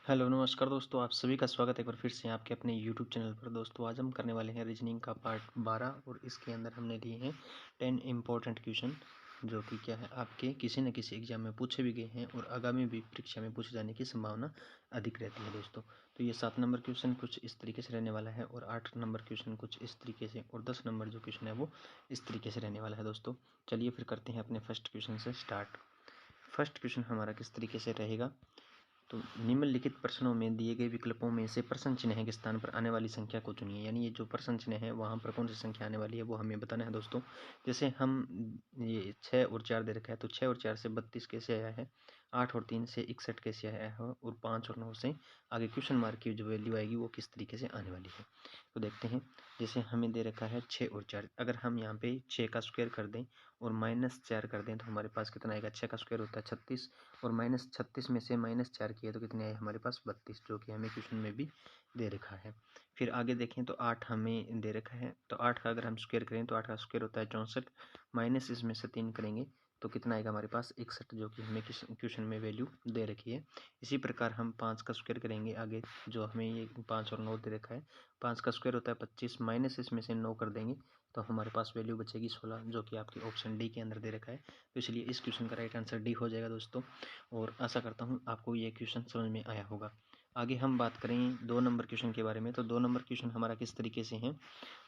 Hello नमस्कार दोस्तों, आप सभी का स्वागत है एक बार फिर से आपके अपने यूट्यूब चैनल पर। दोस्तों आज हम करने वाले हैं रीजनिंग का पार्ट 12 और इसके अंदर हमने लिए हैं 10 इम्पोर्टेंट क्वेश्चन जो कि क्या है आपके किसी न किसी एग्जाम में पूछे भी गए हैं और आगामी भी परीक्षा में पूछे जाने की संभावना अधिक रहती है दोस्तों। तो ये 7 नंबर क्वेश्चन कुछ इस तरीके से रहने वाला है और 8 नंबर क्वेश्चन कुछ इस तरीके से और 10 नंबर जो क्वेश्चन है वो इस तरीके से रहने वाला है दोस्तों। चलिए फिर करते हैं अपने फर्स्ट क्वेश्चन से स्टार्ट। फर्स्ट क्वेश्चन हमारा किस तरीके से रहेगा, तो निम्नलिखित प्रश्नों में दिए गए विकल्पों में से प्रश्न चिन्ह के स्थान पर आने वाली संख्या को चुनिए। यानी ये जो प्रश्न चिन्ह है वहाँ पर कौन सी संख्या आने वाली है वो हमें बताना है दोस्तों। जैसे हम ये 6 और 4 दे रखा है, तो 6 और 4 से 32 कैसे आया है, 8 और 3 से 61 कैसे आया है और 5 और 9 से आगे क्वेश्चन मार्क की जो वैल्यू आएगी वो किस तरीके से आने वाली है। तो देखते हैं, जैसे हमें दे रखा है 6 और 4, अगर हम यहाँ पे 6 का स्क्वायर कर दें और -4 कर दें तो हमारे पास कितना आएगा। 6 का स्क्वायर होता है 36 और -36 में से -4 किए तो कितने आए हमारे पास 32, जो कि हमें क्वेश्चन में भी दे रखा है। फिर आगे देखें तो 8 हमें दे रखा है, तो 8 का अगर हम स्क्वायर करें तो 8 का स्क्वायर होता है 64 माइनस इसमें से 3 करेंगे तो कितना आएगा हमारे पास 61, जो कि हमें क्वेश्चन में वैल्यू दे रखी है। इसी प्रकार हम 5 का स्क्वायर करेंगे आगे, जो हमें ये 5 और 9 दे रखा है। 5 का स्क्वायर होता है 25 माइनस इसमें से 9 कर देंगे तो हमारे पास वैल्यू बचेगी 16, जो कि आपकी ऑप्शन डी के अंदर दे रखा है। तो इसलिए इस क्वेश्चन का राइट आंसर डी हो जाएगा दोस्तों। और आशा करता हूँ आपको ये क्वेश्चन समझ में आया होगा। आगे हम बात करें 2 नंबर क्वेश्चन के बारे में, तो 2 नंबर क्वेश्चन हमारा किस तरीके से है।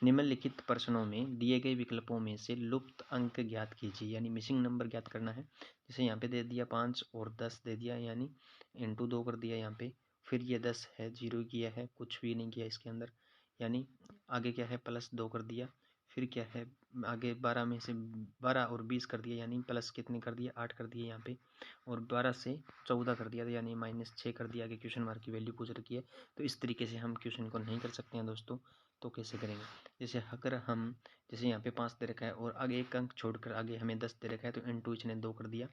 निम्नलिखित प्रश्नों में दिए गए विकल्पों में से लुप्त अंक ज्ञात कीजिए, यानी मिसिंग नंबर ज्ञात करना है। जैसे यहाँ पे दे दिया 5 और 10 दे दिया, यानी इंटू 2 कर दिया यहाँ पे। फिर ये 10 है, 0 किया है, कुछ भी नहीं किया इसके अंदर, यानी आगे क्या है +2 कर दिया। फिर क्या है आगे 12 में से 12 और 20 कर दिया, यानी प्लस कितने कर दिया 8 कर दिए यहाँ पे, और 12 से 14 कर दिया यानी -6 कर दिया। आगे क्वेश्चन मार्क की वैल्यू पूछ रखी है, तो इस तरीके से हम क्वेश्चन को नहीं कर सकते हैं दोस्तों। तो कैसे करेंगे, जैसे अगर हम जैसे यहाँ पे 5 दे रखा है और आगे एक अंक छोड़कर आगे हमें 10 दे रखा है, तो इंटू इसने 2 कर दिया।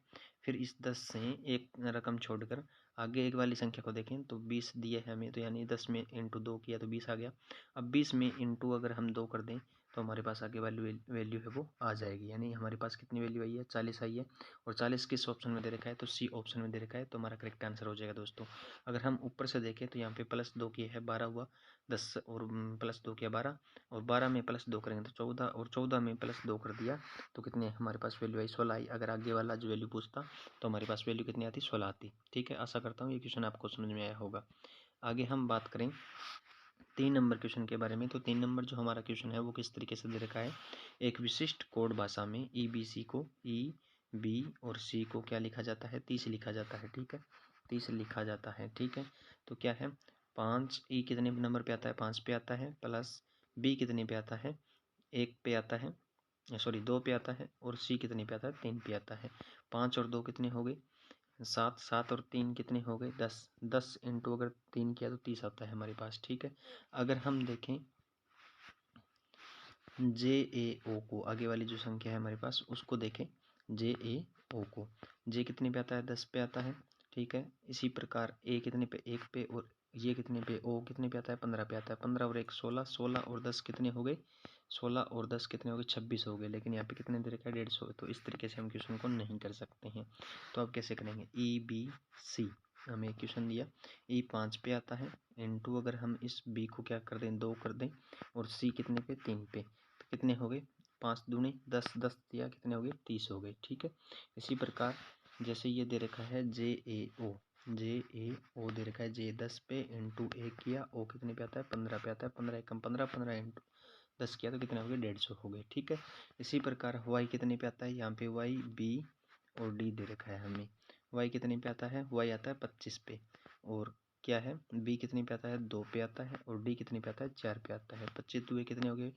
फिर इस 10 से एक रकम छोड़कर आगे एक वाली संख्या को देखें तो 20 दिए है हमें, तो यानी 10 में इंटू 2 किया तो 20 आ गया। अब 20 में इंटू अगर हम 2 कर दें तो हमारे पास आगे वैल्यू है वो आ जाएगी, यानी हमारे पास कितनी वैल्यू आई है 40 आई है। और 40 किस ऑप्शन में दे रखा है, तो सी ऑप्शन में दे रखा है, तो हमारा करेक्ट आंसर हो जाएगा दोस्तों। अगर हम ऊपर से देखें तो यहाँ पे +2 किया है 12 हुआ, 10 और +2 किया 12, और 12 में +2 करेंगे तो 14, और 14 में +2 कर दिया तो कितने हमारे पास वैल्यू आई 16 आई। अगर आगे वाला जो वैल्यू पूछता तो हमारे पास वैल्यू कितनी आती 16 आती। ठीक है, आशा करता हूँ ये क्वेश्चन आपको समझ में आया होगा। आगे हम बात करें 3 नंबर क्वेश्चन के बारे में, तो 3 नंबर जो हमारा क्वेश्चन है वो किस तरीके से दे रखा है। एक विशिष्ट कोड भाषा में EBC को E, B और C को क्या लिखा जाता है 30 लिखा जाता है। ठीक है, 30 लिखा जाता है। ठीक है, तो क्या है 5 E कितने नंबर पे आता है 5 पे आता है, प्लस B कितने पे आता है 1 पे आता है, सॉरी 2 पे आता है, और C कितने पे आता है 3 पे आता है। 5 और 2 कितने हो गए 7, 7 और 3 कितने हो गए 10, 10 इंटू अगर 3 किया तो 30 आता है हमारे पास। ठीक है, अगर हम देखें JAO को, आगे वाली जो संख्या है हमारे पास उसको देखें, JAO को, J कितने पे आता है 10 पे आता है। ठीक है, इसी प्रकार A कितने पे 1 पे, और ये कितने पे O कितने पे आता है 15 पे आता है। 15 और 1 16, 16 और 10 कितने हो गए 16 और 10 कितने हो गए 26 हो गए, लेकिन यहाँ पे कितने दे रखा है 150, तो इस तरीके से हम क्वेश्चन को नहीं कर सकते हैं। तो अब कैसे करेंगे EBC हमें क्वेश्चन दिया E 5 पे आता है, इंटू अगर हम इस B को क्या कर दें 2 कर दें, और C कितने पे 3 पे, तो कितने हो गए 5 दूनी 10, 10 दिया कितने हो गए 30 हो गए। ठीक है, इसी प्रकार जैसे ये दे रखा है JAO दे रखा है J 10 पे इंटू 1 किया, O कितने पे आता है 15 पे आता है, 15 एकम 15, 15 इंटू 10 किया तो कितने हो गए 150 हो गए। ठीक है, इसी प्रकार Y कितने पे आता है, यहाँ पे Y B और D दे रखा है हमें। Y कितने पे आता है, Y आता है 25 पे, और क्या है B कितने पे आता है 2 पे आता है, और D कितने पे आता है 4 पे आता है। 25 दुए कितने हो गए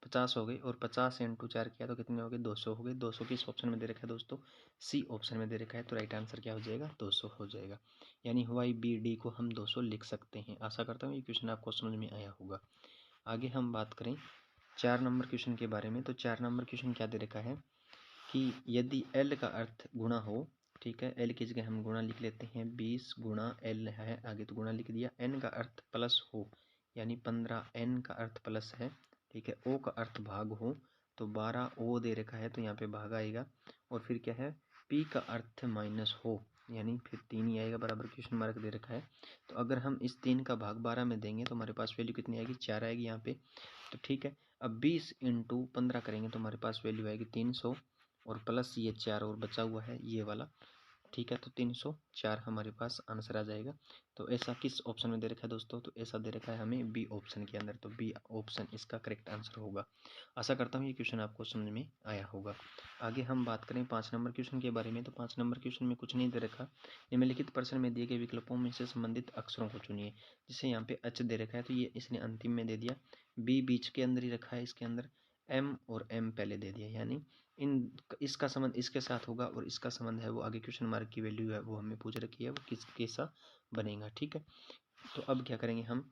50 हो गए, और 50 इंटू 4 किया तो कितने हो गए 200 हो गए। 200 किस ऑप्शन में दे रखा है दोस्तों, सी ऑप्शन में दे रखा है, तो राइट आंसर क्या हो जाएगा 200 हो जाएगा, यानी YBD को हम 200 लिख सकते हैं। आशा करता हूँ ये क्वेश्चन आपको समझ में आया होगा। आगे हम बात करें 4 नंबर क्वेश्चन के बारे में, तो 4 नंबर क्वेश्चन क्या दे रखा है कि यदि L का अर्थ गुणा हो, ठीक है L की जगह हम गुणा लिख लेते हैं, 20 गुणा L है, आगे तो गुणा लिख दिया, N का अर्थ प्लस हो यानी 15 N का अर्थ प्लस है। ठीक है, O का अर्थ भाग हो तो 12 O दे रखा है तो यहाँ पे भाग आएगा, और फिर क्या है P का अर्थ माइनस हो यानी फिर 3 ही आएगा, बराबर क्वेश्चन मार्क दे रखा है। तो अगर हम इस 3 का भाग 12 में देंगे तो हमारे पास वैल्यू कितनी आएगी, 4 आएगी यहाँ पे। तो ठीक है, अब 20 × 15 करेंगे तो हमारे पास वैल्यू आएगी 300 और प्लस ये 4 और बचा हुआ है ये वाला। ठीक है, तो 304 हमारे पास आंसर आ जाएगा। तो ऐसा किस ऑप्शन में दे रखा है दोस्तों, तो ऐसा दे रखा है हमें बी ऑप्शन के अंदर, तो बी ऑप्शन इसका करेक्ट आंसर होगा। आशा करता हूँ ये क्वेश्चन आपको समझ में आया होगा। आगे हम बात करें 5 नंबर क्वेश्चन के बारे में। तो 5 नंबर क्वेश्चन में कुछ नहीं दे रखा, निम्नलिखित प्रश्न में दिए गए विकल्पों में से संबंधित अक्षरों को चुनिए। जैसे यहाँ पे एच दे रखा है तो ये इसने अंतिम में दे दिया, बी बीच के अंदर ही रखा है इसके अंदर, एम और एम पहले दे दिया, यानी इन इसका संबंध इसके साथ होगा और इसका संबंध है वो आगे क्वेश्चन मार्क की वैल्यू है वो हमें पूछ रखी है, वो किस कैसा बनेगा। ठीक है, तो अब क्या करेंगे हम,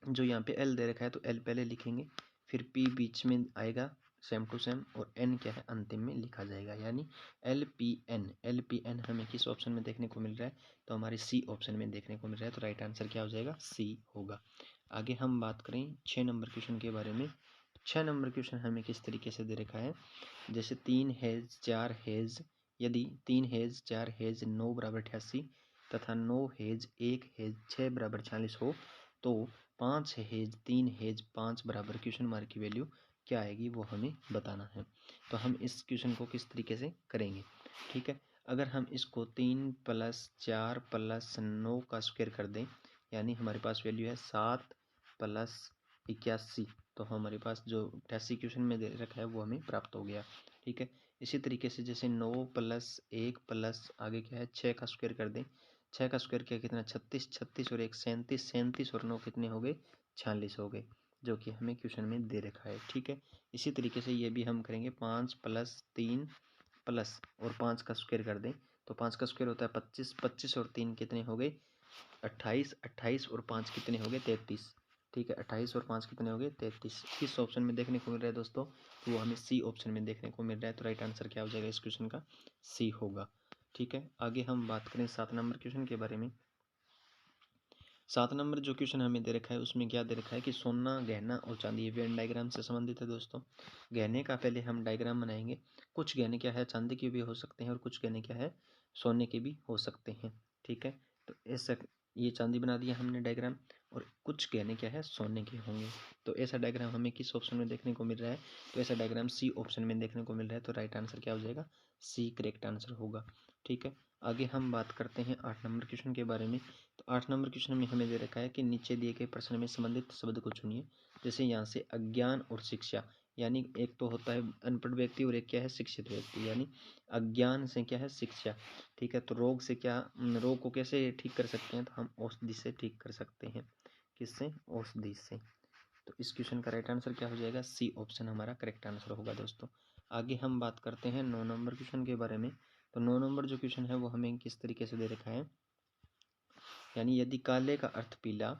जो यहाँ पे एल दे रखा है तो एल पहले लिखेंगे, फिर पी बीच में आएगा सेम टू सेम, और एन क्या है अंतिम में लिखा जाएगा, यानी L P N. L P N हमें किस ऑप्शन में देखने को मिल रहा है, तो हमारे सी ऑप्शन में देखने को मिल रहा है। तो राइट आंसर क्या हो जाएगा, सी होगा। आगे हम बात करें 6 नंबर क्वेश्चन के बारे में। 6 नंबर क्वेश्चन हमें किस तरीके से दे रखा है, जैसे 3 हेज 4 हेज, यदि 3 हेज 4 हेज 9 बराबर 88 तथा 9 हेज 1 हेज 6 बराबर 46 हो, तो 5 हेज 3 हेज 5 बराबर क्वेश्चन मार्क की वैल्यू क्या आएगी वो हमें बताना है। तो हम इस क्वेश्चन को किस तरीके से करेंगे। ठीक है, अगर हम इसको 3 + 4 + 9 का स्क्वायर कर दें, यानी हमारे पास वैल्यू है 7 + 81, तो हमारे पास जो 88 क्वेश्चन में दे रखा है वो हमें प्राप्त हो गया। ठीक है, इसी तरीके से जैसे 9 + 1 + आगे क्या है 6 का स्क्वायर कर दें, 6 का स्क्वायर किया कितना 36, 36 और 1 37, 37 और 9 कितने हो गए 46 हो गए, जो कि हमें क्वेश्चन में दे रखा है। ठीक है, इसी तरीके से ये भी हम करेंगे 5 + 3 प्लस और 5 का स्क्वायर कर दें, तो 5 का स्क्वायर होता है 25, 25 और 3 कितने हो गए 28, 28 और 5 कितने हो गए 33। ठीक है, 28 और 5 कितने हो गए 33। किस ऑप्शन में देखने को मिल रहा है दोस्तों, तो वो हमें सी ऑप्शन में देखने को मिल रहा है। तो राइट आंसर क्या हो जाएगा इस क्वेश्चन का, सी होगा। ठीक है, आगे हम बात करें 7 नंबर क्वेश्चन के बारे में। 7 नंबर जो क्वेश्चन हमें दे रखा है उसमें क्या दे रखा है कि सोना गहना और चांदी, ये वेन डायग्राम से संबंधित है दोस्तों। गहने का पहले हम डायग्राम बनाएंगे, कुछ गहने क्या है चांदी के भी हो सकते हैं और कुछ गहने क्या है सोने के भी हो सकते हैं। ठीक है, तो ऐसा ये चांदी बना दिया हमने डायग्राम, और कुछ गहने क्या है सोने के होंगे। तो ऐसा डायग्राम हमें किस ऑप्शन में देखने को मिल रहा है, तो ऐसा डायग्राम सी ऑप्शन में देखने को मिल रहा है। तो राइट आंसर क्या हो जाएगा, सी करेक्ट आंसर होगा। ठीक है, आगे हम बात करते हैं 8 नंबर क्वेश्चन के बारे में। तो 8 नंबर क्वेश्चन में हमें दे रखा है कि नीचे दिए गए प्रश्न में संबंधित शब्द को चुनिए। जैसे यहाँ से अज्ञान और शिक्षा, यानी एक तो होता है अनपढ़ व्यक्ति और एक क्या है शिक्षित व्यक्ति, यानी अज्ञान से क्या है शिक्षा। ठीक है, तो रोग से क्या, रोग को कैसे ठीक कर सकते हैं, तो हम औषधि से ठीक कर सकते हैं। किससे, औषधि से। तो इस क्वेश्चन का राइट आंसर क्या हो जाएगा, सी ऑप्शन हमारा करेक्ट आंसर होगा दोस्तों। आगे हम बात करते हैं 9 नंबर क्वेश्चन के बारे में। तो 9 नंबर जो क्वेश्चन है वो हमें किस तरीके से दे रखा है, यानी यदि काले का अर्थ पीला,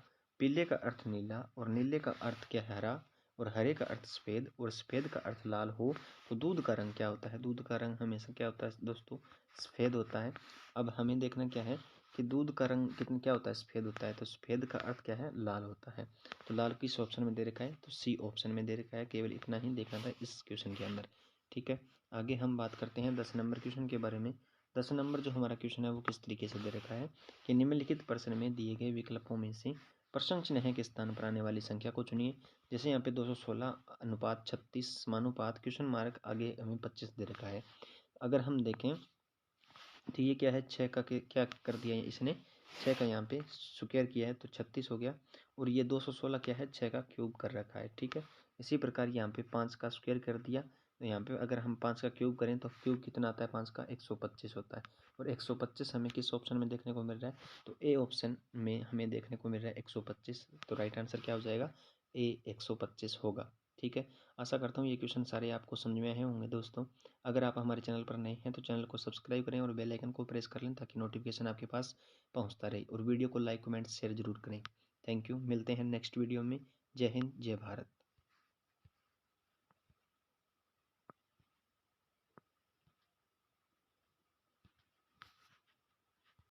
पीले का अर्थ नीला और नीले का अर्थ क्या हरा और हरे का अर्थ सफ़ेद और सफ़ेद का अर्थ लाल हो, तो दूध का रंग क्या होता है। दूध का रंग हमेशा क्या होता है दोस्तों, सफ़ेद होता है। अब हमें देखना क्या है कि दूध का रंग कितना क्या होता है, सफ़ेद होता है, तो सफ़ेद का अर्थ क्या है, लाल होता है। तो लाल किस ऑप्शन में दे रखा है, तो सी ऑप्शन में दे रखा है। केवल इतना ही देखना था इस क्वेश्चन के अंदर। ठीक है, आगे हम बात करते हैं 10 नंबर क्वेश्चन के बारे में। 10 नंबर जो हमारा क्वेश्चन है वो किस तरीके से दे रखा है कि निम्नलिखित प्रश्न में दिए गए विकल्पों में से प्रश्न चिन्ह के स्थान पर आने वाली संख्या को चुनिए। जैसे यहाँ पे 216:36 समानुपात क्वेश्चन मार्क आगे हमें 25 दे रखा है। अगर हम देखें तो ये क्या है, 6 का क्या कर दिया है इसने, 6 का यहाँ पे स्क्वायर किया है तो 36 हो गया, और ये 216 क्या है 6 का क्यूब कर रखा है। ठीक है, इसी प्रकार यहाँ पे 5 का स्क्वायर कर दिया, तो यहाँ पे अगर हम 5 का क्यूब करें तो क्यूब कितना आता है 5 का, 125 होता है। और 125 हमें किस ऑप्शन में देखने को मिल रहा है, तो ए ऑप्शन में हमें देखने को मिल रहा है 125। तो राइट आंसर क्या हो जाएगा, ए 125 होगा। ठीक है, आशा करता हूँ ये क्वेश्चन सारे आपको समझ में आए होंगे दोस्तों। अगर आप हमारे चैनल पर नए हैं तो चैनल को सब्सक्राइब करें और बेल आइकन को प्रेस कर लें ताकि नोटिफिकेशन आपके पास पहुंचता रहे, और वीडियो को लाइक कमेंट शेयर जरूर करें। थैंक यू, मिलते हैं नेक्स्ट वीडियो में। जय हिंद, जय भारत।